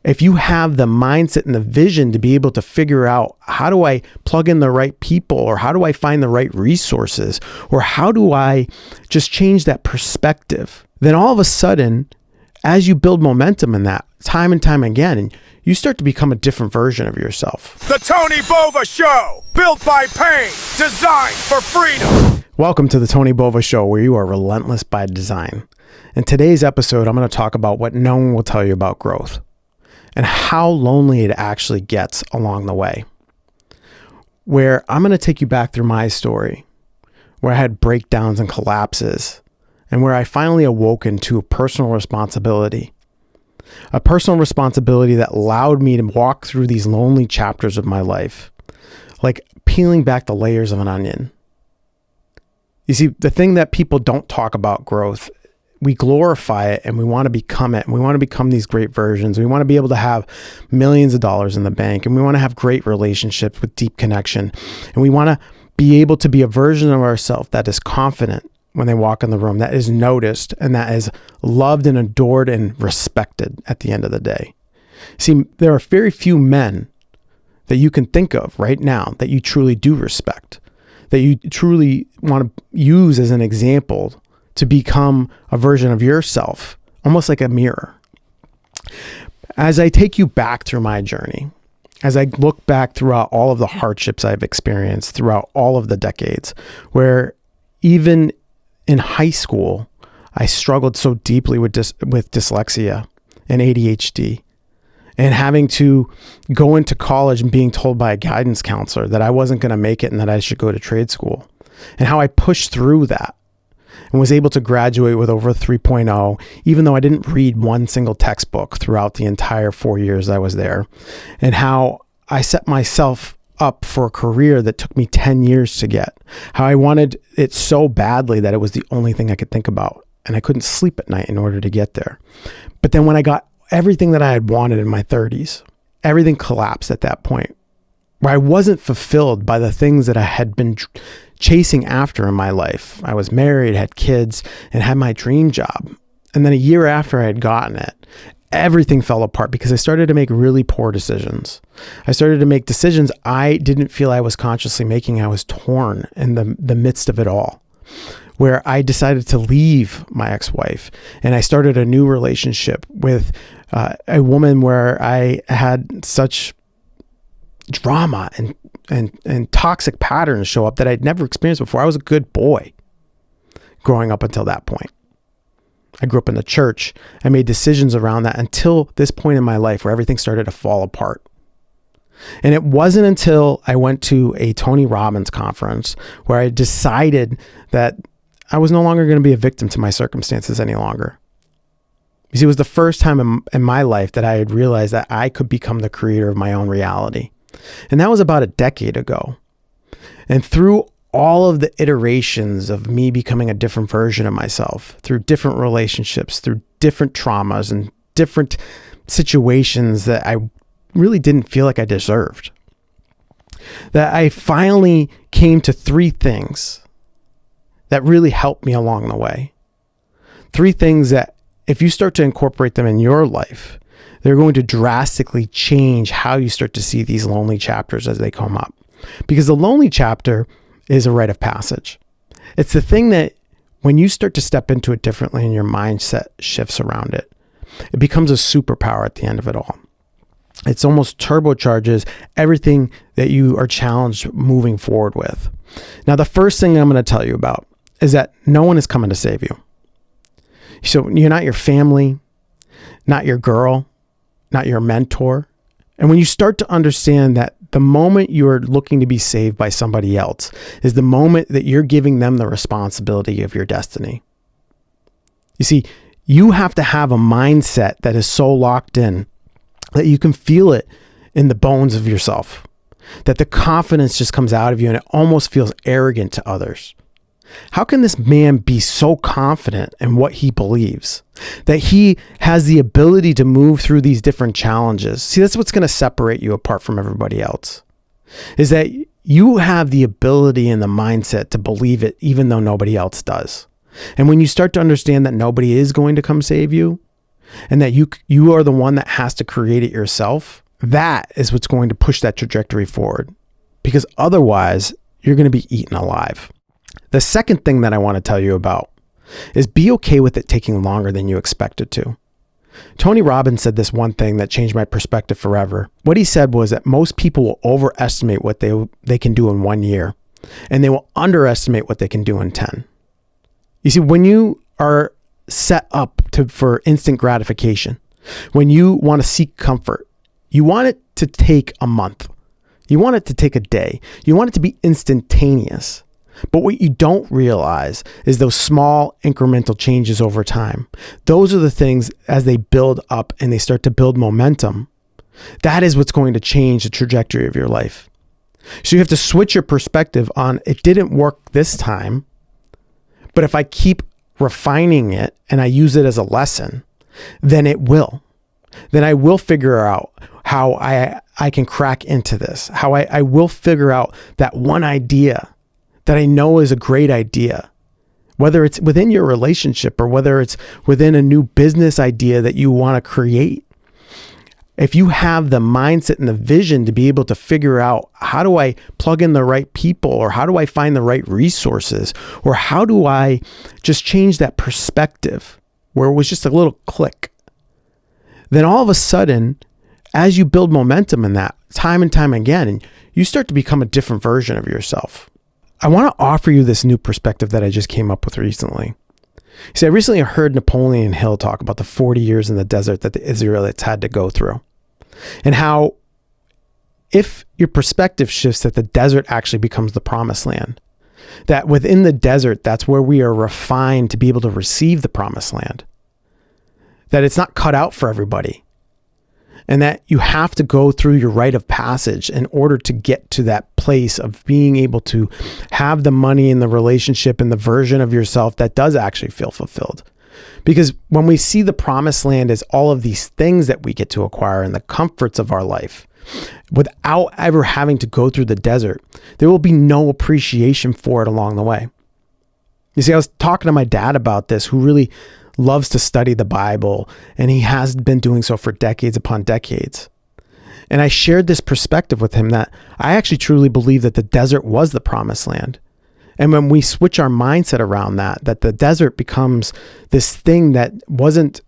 if you have the mindset and the vision to be able to figure out, how do I plug in the right people, or how do I find the right resources, or how do I just change that perspective, then all of a sudden, as you build momentum in that time and time again, and you start to become a different version of yourself. The Tony Bova Show, built by pain, designed for freedom. Welcome to the Tony Bova Show, where you are relentless by design. In today's episode, I'm going to talk about what no one will tell you about growth and how lonely it actually gets along the way. Where I'm going to take you back through my story, where I had breakdowns and collapses, and where I finally awoken to a personal responsibility. A personal responsibility that allowed me to walk through these lonely chapters of my life, like peeling back the layers of an onion. You see, the thing that people don't talk about growth, we glorify it and we want to become it. And we want to become these great versions. We want to be able to have millions of dollars in the bank, and we want to have great relationships with deep connection. And we want to be able to be a version of ourselves that is confident when they walk in the room, that is noticed, and that is loved and adored and respected at the end of the day. See, there are very few men that you can think of right now that you truly do respect, that you truly want to use as an example to become a version of yourself, almost like a mirror. As I take you back through my journey, as I look back throughout all of the hardships I've experienced throughout all of the decades, where even in high school, I struggled so deeply with dyslexia and ADHD, and having to go into college and being told by a guidance counselor that I wasn't going to make it and that I should go to trade school, and how I pushed through that and was able to graduate with over a 3.0, even though I didn't read one single textbook throughout the entire 4 years I was there, and how I set myself up for a career that took me 10 years to get, how I wanted it so badly that it was the only thing I could think about, and I couldn't sleep at night in order to get there. But then when I got everything that I had wanted in my 30s, everything collapsed at that point, where I wasn't fulfilled by the things that I had been chasing after in my life. I was married, had kids, and had my dream job. And then a year after I had gotten it, everything fell apart because I started to make really poor decisions. I started to make decisions I didn't feel I was consciously making. I was torn in the midst of it all, where I decided to leave my ex-wife, and I started a new relationship with a woman where I had such drama and toxic patterns show up that I'd never experienced before. I was a good boy growing up until that point. I grew up in the church. I made decisions around that until this point in my life where everything started to fall apart. And it wasn't until I went to a Tony Robbins conference where I decided that I was no longer going to be a victim to my circumstances any longer. You see, it was the first time in my life that I had realized that I could become the creator of my own reality. And that was about a decade ago. And through all of the iterations of me becoming a different version of myself, through different relationships, through different traumas and different situations that I really didn't feel like I deserved, that I finally came to three things that really helped me along the way. Three things that if you start to incorporate them in your life, they're going to drastically change how you start to see these lonely chapters as they come up. Because the lonely chapter is a rite of passage. It's the thing that when you start to step into it differently and your mindset shifts around it, it becomes a superpower at the end of it all. It's almost turbocharges everything that you are challenged moving forward with. Now, the first thing I'm going to tell you about is that no one is coming to save you. So you're not your family, not your girl, not your mentor. And when you start to understand that the moment you're looking to be saved by somebody else is the moment that you're giving them the responsibility of your destiny. You see, you have to have a mindset that is so locked in that you can feel it in the bones of yourself, that the confidence just comes out of you and it almost feels arrogant to others. How can this man be so confident in what he believes, that he has the ability to move through these different challenges? See, that's what's going to separate you apart from everybody else, is that you have the ability and the mindset to believe it even though nobody else does. And when you start to understand that nobody is going to come save you, and that you are the one that has to create it yourself, that is what's going to push that trajectory forward, because otherwise you're going to be eaten alive. The second thing that I want to tell you about is be okay with it taking longer than you expect it to. Tony Robbins said this one thing that changed my perspective forever. What he said was that most people will overestimate what they can do in 1 year, and they will underestimate what they can do in 10. You see, when you are set up for instant gratification, when you want to seek comfort, you want it to take a month. You want it to take a day. You want it to be instantaneous. But what you don't realize is those small incremental changes over time. Those are the things, as they build up and they start to build momentum, that is what's going to change the trajectory of your life. So you have to switch your perspective on, it didn't work this time, but if I keep refining it and I use it as a lesson, then it will. Then I will figure out how I can crack into this, how I will figure out that one idea that I know is a great idea, whether it's within your relationship or whether it's within a new business idea that you want to create. If you have the mindset and the vision to be able to figure out, how do I plug in the right people, or how do I find the right resources, or how do I just change that perspective where it was just a little click, then all of a sudden, as you build momentum in that time and time again, and you start to become a different version of yourself. I want to offer you this new perspective that I just came up with recently. See, I recently heard Napoleon Hill talk about the 40 years in the desert that the Israelites had to go through, and how if your perspective shifts, that the desert actually becomes the promised land, that within the desert, that's where we are refined to be able to receive the promised land, that it's not cut out for everybody, and that you have to go through your rite of passage in order to get to that place of being able to have the money and the relationship and the version of yourself that does actually feel fulfilled. Because when we see the promised land as all of these things that we get to acquire and the comforts of our life, without ever having to go through the desert, there will be no appreciation for it along the way. You see, I was talking to my dad about this, who really loves to study the Bible, and he has been doing so for decades upon decades. And I shared this perspective with him that I actually truly believe that the desert was the promised land. And when we switch our mindset around that the desert becomes this thing that wasn't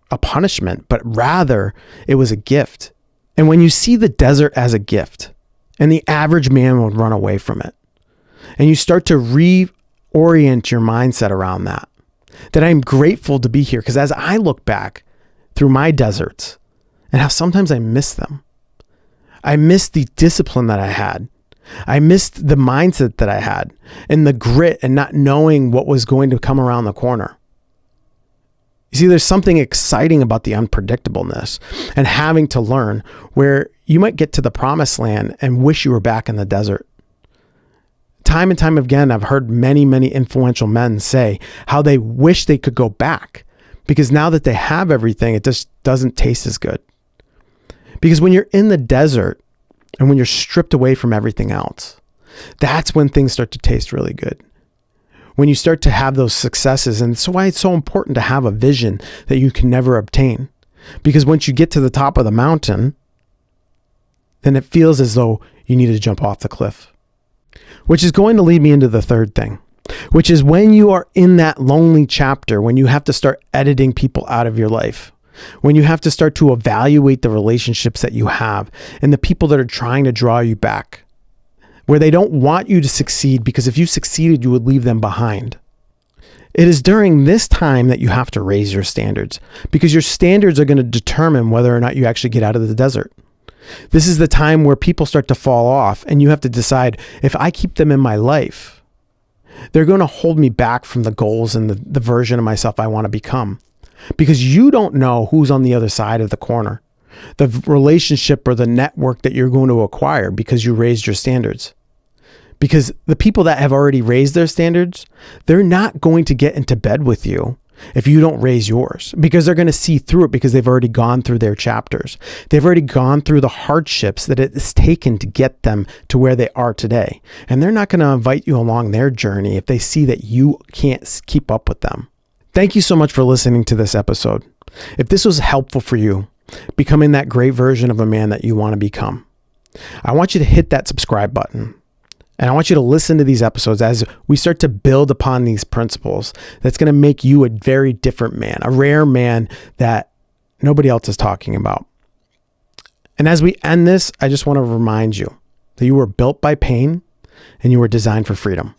a punishment, but rather it was a gift. And when you see the desert as a gift, and the average man would run away from it, and you start to reorient your mindset around that I'm grateful to be here. Because as I look back through my deserts and how sometimes I miss them, I miss the discipline that I had. I missed the mindset that I had and the grit and not knowing what was going to come around the corner. You see, there's something exciting about the unpredictableness and having to learn, where you might get to the promised land and wish you were back in the desert. Time and time again, I've heard many, many influential men say how they wish they could go back, because now that they have everything, it just doesn't taste as good. Because when you're in the desert and when you're stripped away from everything else, that's when things start to taste really good. When you start to have those successes. And that's why it's so important to have a vision that you can never obtain. Because once you get to the top of the mountain, then it feels as though you need to jump off the cliff. Which is going to lead me into the third thing, which is when you are in that lonely chapter, when you have to start editing people out of your life, when you have to start to evaluate the relationships that you have and the people that are trying to draw you back, where they don't want you to succeed, because if you succeeded, you would leave them behind. It is during this time that you have to raise your standards, because your standards are going to determine whether or not you actually get out of the desert. This is the time where people start to fall off, and you have to decide, if I keep them in my life, they're going to hold me back from the goals and the version of myself I want to become. Because you don't know who's on the other side of the corner, the relationship or the network that you're going to acquire because you raised your standards. Because the people that have already raised their standards, they're not going to get into bed with you if you don't raise yours, because they're going to see through it, because they've already gone through their chapters. They've already gone through the hardships that it's taken to get them to where they are today. And they're not going to invite you along their journey if they see that you can't keep up with them. Thank you so much for listening to this episode. If this was helpful for you, becoming that great version of a man that you want to become, I want you to hit that subscribe button. And I want you to listen to these episodes as we start to build upon these principles that's going to make you a very different man, a rare man that nobody else is talking about. And as we end this, I just want to remind you that you were built by pain and you were designed for freedom.